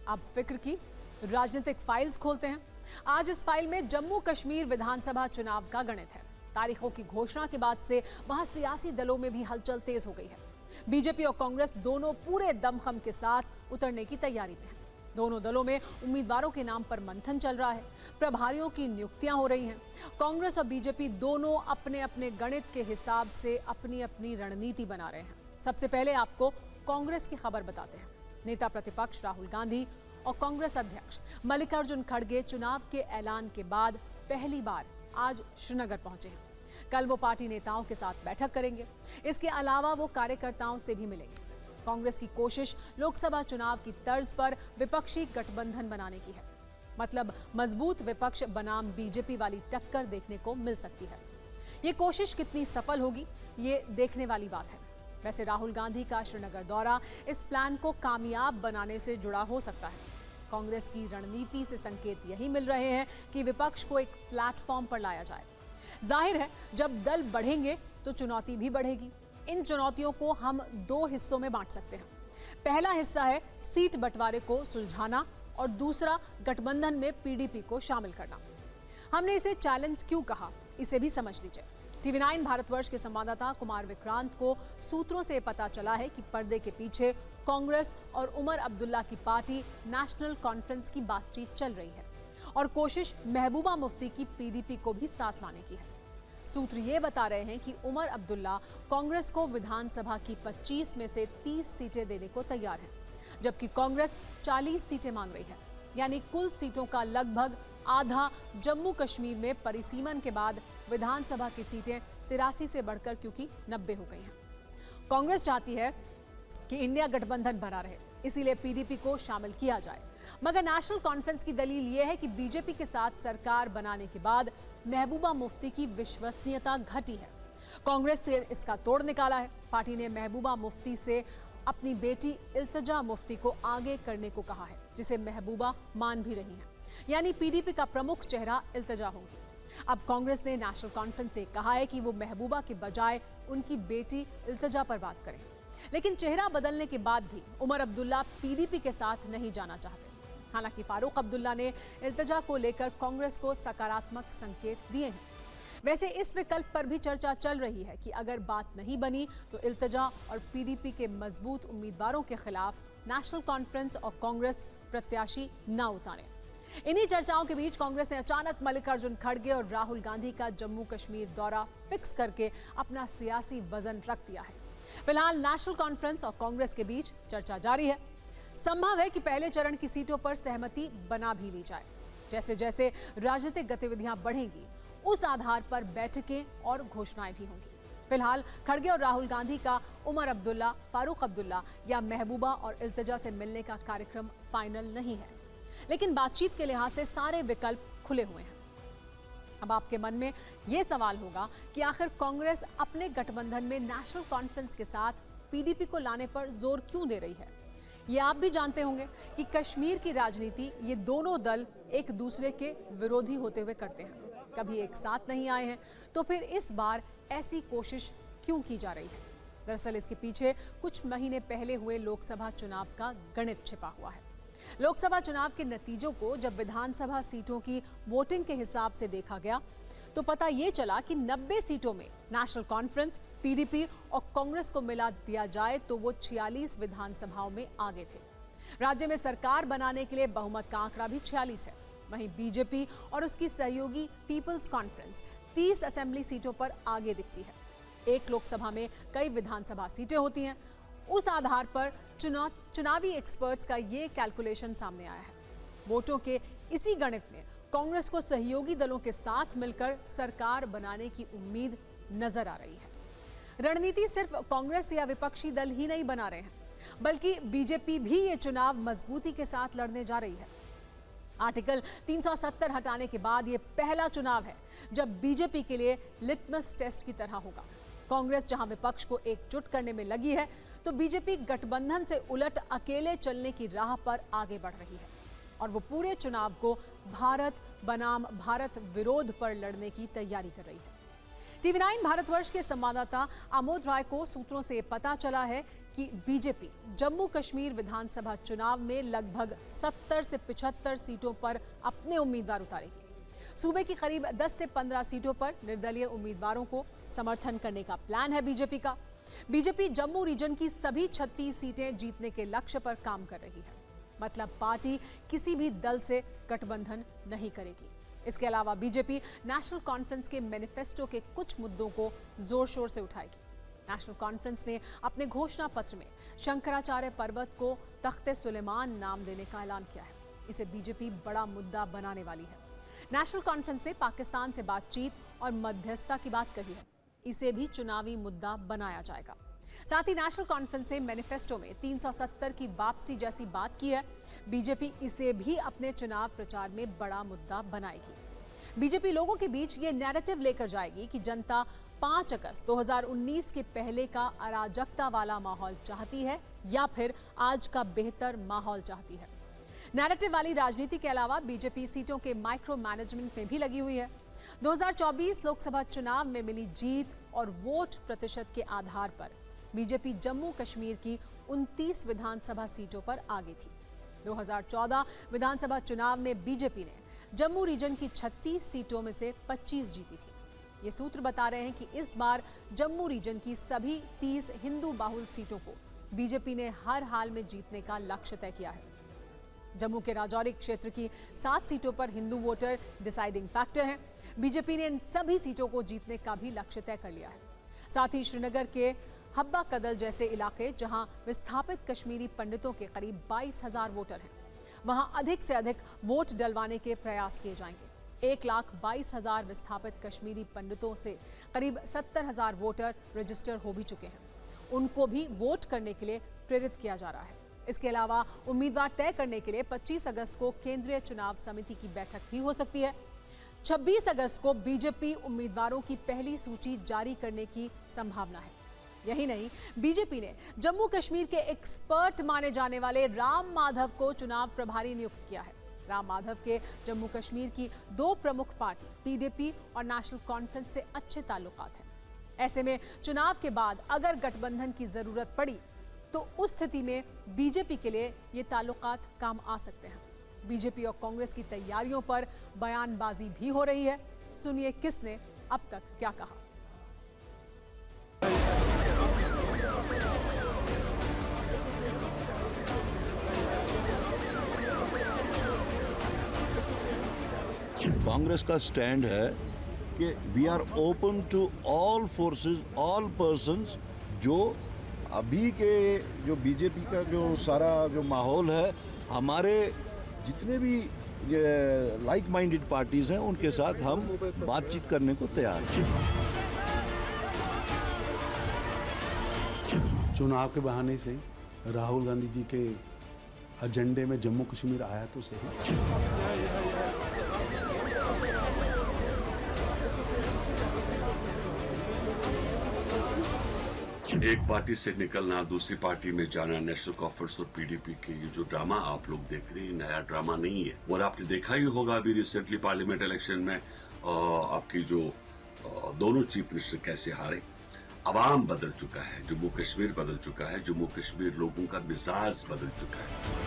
अब फिक्र की राजनीतिक फाइल्स खोलते हैं। आज इस फाइल में जम्मू कश्मीर विधानसभा चुनाव का गणित है। तारीखों की घोषणा के बाद से वहां सियासी दलों में भी हलचल तेज हो गई है। बीजेपी और कांग्रेस दोनों पूरे दमखम के साथ उतरने की तैयारी में है। दोनों दलों में उम्मीदवारों के नाम पर मंथन चल रहा है, प्रभारियों की नियुक्तियां हो रही हैं। कांग्रेस और बीजेपी दोनों अपने अपने गणित के हिसाब से अपनी अपनी रणनीति बना रहे हैं। सबसे पहले आपको कांग्रेस की खबर बताते हैं। नेता प्रतिपक्ष राहुल गांधी और कांग्रेस अध्यक्ष मल्लिकार्जुन खड़गे चुनाव के ऐलान के बाद पहली बार आज श्रीनगर पहुंचे हैं। कल वो पार्टी नेताओं के साथ बैठक करेंगे। इसके अलावा वो कार्यकर्ताओं से भी मिलेंगे। कांग्रेस की कोशिश लोकसभा चुनाव की तर्ज पर विपक्षी गठबंधन बनाने की है। मतलब मजबूत विपक्ष बनाम बीजेपी वाली टक्कर देखने को मिल सकती है। ये कोशिश कितनी सफल होगी, ये देखने वाली बात है। वैसे राहुल गांधी का श्रीनगर दौरा इस प्लान को कामयाब बनाने से जुड़ा हो सकता है। कांग्रेस की रणनीति से संकेत यही मिल रहे हैं कि विपक्ष को एक प्लेटफॉर्म पर लाया जाए। जाहिर है, जब दल बढ़ेंगे तो चुनौती भी बढ़ेगी। इन चुनौतियों को हम दो हिस्सों में बांट सकते हैं। पहला हिस्सा है सीट बंटवारे को सुलझाना और दूसरा गठबंधन में पीडीपी को शामिल करना। हमने इसे चैलेंज क्यों कहा, इसे भी समझ लीजिए। टीवी9 भारतवर्ष के संवाददाता कुमार विक्रांत को सूत्रों से पता चला है कि पर्दे के पीछे कांग्रेस और उमर अब्दुल्ला की पार्टी नेशनल कॉन्फ्रेंस की बातचीत चल रही है और कोशिश महबूबा मुफ्ती की पीडीपी को भी साथ लाने की है। सूत्र ये बता रहे हैं कि उमर अब्दुल्ला कांग्रेस को विधानसभा की 25 में से 30 सीटें देने को तैयार है, जबकि कांग्रेस 40 सीटें मांग रही है। यानी कुल सीटों का लगभग आधा जम्मू कश्मीर में परिसीमन के बाद विधानसभा की सीटें 83 से बढ़कर क्योंकि 90 हो गई हैं। कांग्रेस चाहती है कि इंडिया गठबंधन बना रहे, इसीलिए पीडीपी को शामिल किया जाए। मगर नेशनल कॉन्फ्रेंस की दलील यह है कि बीजेपी के साथ सरकार बनाने के बाद महबूबा मुफ्ती की विश्वसनीयता घटी है। कांग्रेस ने इसका तोड़ निकाला है। पार्टी ने महबूबा मुफ्ती से अपनी बेटी इल्तिजा मुफ्ती को आगे करने को कहा है, जिसे महबूबा मान भी रही हैं। यानी पीडीपी का प्रमुख चेहरा इल्तिजा होंगी। अब कांग्रेस ने नेशनल कॉन्फ्रेंस से कहा है कि वो महबूबा के बजाय उनकी बेटी इल्तिजा पर बात करें। लेकिन चेहरा बदलने के बाद भी उमर अब्दुल्ला पीडीपी के साथ नहीं जाना चाहते। हालांकि फारूक अब्दुल्ला ने इल्तिजा को लेकर कांग्रेस को सकारात्मक संकेत दिए हैं। वैसे इस विकल्प पर भी चर्चा चल रही है कि अगर बात नहीं बनी तो इल्तिजा और पीडीपी के मजबूत उम्मीदवारों के खिलाफ नेशनल कॉन्फ्रेंस और कांग्रेस प्रत्याशी न उतारें। इन्हीं चर्चाओं के बीच कांग्रेस ने अचानक मल्लिकार्जुन खड़गे और राहुल गांधी का जम्मू कश्मीर दौरा फिक्स करके अपना सियासी वजन रख दिया है। फिलहाल नेशनल कॉन्फ्रेंस और कांग्रेस के बीच चर्चा जारी है। संभव है कि पहले चरण की सीटों पर सहमति बना भी ली जाए। जैसे जैसे राजनीतिक गतिविधियां बढ़ेंगी, उस आधार पर बैठकें और घोषणाएं भी होंगी। फिलहाल खड़गे और राहुल गांधी का उमर अब्दुल्ला, फारूक अब्दुल्ला या महबूबा और इल्तिजा से मिलने का कार्यक्रम फाइनल नहीं है, लेकिन बातचीत के लिहाज से सारे विकल्प खुले हुए हैं। अब आपके मन में यह सवाल होगा कि आखिर कांग्रेस अपने गठबंधन में नेशनल कॉन्फ्रेंस के साथ पीडीपी को लाने पर जोर क्यों दे रही है। ये आप भी जानते होंगे कि कश्मीर की राजनीति ये दोनों दल एक दूसरे के विरोधी होते हुए करते हैं, कभी एक साथ नहीं आए हैं, तो फिर इस बार ऐसी कोशिश क्यों की जा रही है। दरअसल इसके पीछे कुछ महीने पहले हुए लोकसभा चुनाव का गणित छिपा हुआ है। लोकसभा चुनाव के नतीजों को जब विधानसभा सीटों की वोटिंग के हिसाब से देखा गया तो पता ये चला कि 90 सीटों में नेशनल कॉन्फ्रेंस, पीडीपी और कांग्रेस को मिला दिया जाए तो वो 46 विधानसभाओं में आगे थे। राज्य में सरकार बनाने के लिए बहुमत का आंकड़ा भी 46 है। वहीं बीजेपी और उसकी सहयोगी पीपल्स कॉन्फ्रेंस 30 असेंबली सीटों पर आगे दिखती है। एक लोकसभा में कई विधानसभा सीटें होती हैं। उस आधार पर चुनावी एक्सपर्ट्स का ये कैलकुलेशन सामने आया है। वोटों के इसी गणित में कांग्रेस को सहयोगी दलों के साथ मिलकर सरकार बनाने की उम्मीद नजर आ रही है। रणनीति सिर्फ कांग्रेस या विपक्षी दल ही नहीं बना रहे हैं, बल्कि बीजेपी भी ये चुनाव मजबूती के साथ लड़ने जा रही है। आर्टिकल 370 हटाने के बाद ये पहला चुनाव है जब बीजेपी के लिए लिटमस टेस्ट की तरह होगा। कांग्रेस जहां विपक्ष को एकजुट करने में लगी है, तो बीजेपी गठबंधन से उलट अकेले चलने की राह पर आगे बढ़ रही है और वो पूरे चुनाव को भारत बनाम भारत विरोध पर लड़ने की तैयारी कर रही है। TV9 भारतवर्ष के संवाददाता आमोद राय को सूत्रों से पता चला है कि बीजेपी जम्मू कश्मीर विधानसभा चुनाव में लगभग 70 से 75 सीटों पर अपने उम्मीदवार उतारेगी। सूबे की करीब 10 से 15 सीटों पर निर्दलीय उम्मीदवारों को समर्थन करने का प्लान है बीजेपी का। बीजेपी जम्मू रीजन की सभी 36 सीटें जीतने के लक्ष्य पर काम कर रही है। मतलब पार्टी किसी भी दल से गठबंधन नहीं करेगी। इसके अलावा बीजेपी नेशनल कॉन्फ्रेंस के मैनिफेस्टो के कुछ मुद्दों को जोर शोर से उठाएगी। नेशनल कॉन्फ्रेंस ने अपने घोषणा पत्र में शंकराचार्य पर्वत को तख्ते सुलेमान नाम देने का ऐलान किया है। इसे बीजेपी बड़ा मुद्दा बनाने वाली है। नेशनल कॉन्फ्रेंस ने पाकिस्तान से बातचीत और मध्यस्थता की बात कही है। इसे भी चुनावी मुद्दा बनाया जाएगा। साथ ही नेशनल कॉन्फ्रेंस ने मैनिफेस्टो में 370 की वापसी जैसी बात की है। बीजेपी इसे भी अपने चुनाव प्रचार में बड़ा मुद्दा बनाएगी। बीजेपी लोगों के बीच ये नैरेटिव लेकर जाएगी कि जनता 5 अगस्त 2019 के पहले का अराजकता वाला माहौल चाहती है या फिर आज का बेहतर माहौल चाहती है। नैरेटिव वाली राजनीति के अलावा बीजेपी सीटों के माइक्रो मैनेजमेंट में भी लगी हुई है। 2024 लोकसभा चुनाव में मिली जीत और वोट प्रतिशत के आधार पर बीजेपी जम्मू कश्मीर की 29 विधानसभा सीटों पर आगे थी। 2014 विधानसभा चुनाव में बीजेपी ने जम्मू रीजन की 36 सीटों में से 25 जीती थी। ये सूत्र बता रहे हैं कि इस बार जम्मू रीजन की सभी 30 हिंदू बाहुल सीटों को बीजेपी ने हर हाल में जीतने का लक्ष्य तय किया है। जम्मू के राजौरी क्षेत्र की 7 सीटों पर हिंदू वोटर डिसाइडिंग फैक्टर है। बीजेपी ने इन सभी सीटों को जीतने का भी लक्ष्य तय कर लिया है। साथ ही श्रीनगर के हब्बा कदल जैसे इलाके जहां विस्थापित कश्मीरी पंडितों के करीब 22,000 वोटर हैं, वहां अधिक से अधिक वोट डलवाने के प्रयास किए जाएंगे। 1,22,000 विस्थापित कश्मीरी पंडितों से करीब 70,000 वोटर रजिस्टर हो भी चुके हैं। उनको भी वोट करने के लिए प्रेरित किया जा रहा है। इसके अलावा उम्मीदवार तय करने के लिए 25 अगस्त को केंद्रीय चुनाव समिति की बैठक भी हो सकती है। 26 अगस्त को बीजेपी उम्मीदवारों की पहली सूची जारी करने की संभावना है। यही नहीं, बीजेपी ने जम्मू कश्मीर के एक्सपर्ट माने जाने वाले राम माधव को चुनाव प्रभारी नियुक्त किया है। राम माधव के जम्मू कश्मीर की 2 प्रमुख पार्टी पीडीपी और नेशनल कॉन्फ्रेंस से अच्छे ताल्लुकात हैं। ऐसे में चुनाव के बाद अगर गठबंधन की जरूरत पड़ी तो उस स्थिति में बीजेपी के लिए ये ताल्लुकात काम आ सकते हैं। बीजेपी और कांग्रेस की तैयारियों पर बयानबाजी भी हो रही है। सुनिए किसने अब तक क्या कहा। कांग्रेस का स्टैंड है कि we are open to all forces, all persons. जो अभी के जो बीजेपी का जो सारा जो माहौल है, हमारे जितने भी लाइक माइंडेड पार्टीज हैं उनके साथ हम बातचीत करने को तैयार हैं। चुनाव के बहाने से राहुल गांधी जी के एजेंडे में जम्मू कश्मीर आया तो सही। एक पार्टी से निकलना, दूसरी पार्टी में जाना, नेशनल कॉन्फ्रेंस और पीडीपी के ये जो ड्रामा आप लोग देख रहे हैं, नया ड्रामा नहीं है। और आपने देखा ही होगा अभी रिसेंटली पार्लियामेंट इलेक्शन में आपकी जो दोनों चीफ मिनिस्टर कैसे हारे। अवाम बदल चुका है, जम्मू कश्मीर बदल चुका है, जम्मू कश्मीर लोगों का मिजाज बदल चुका है।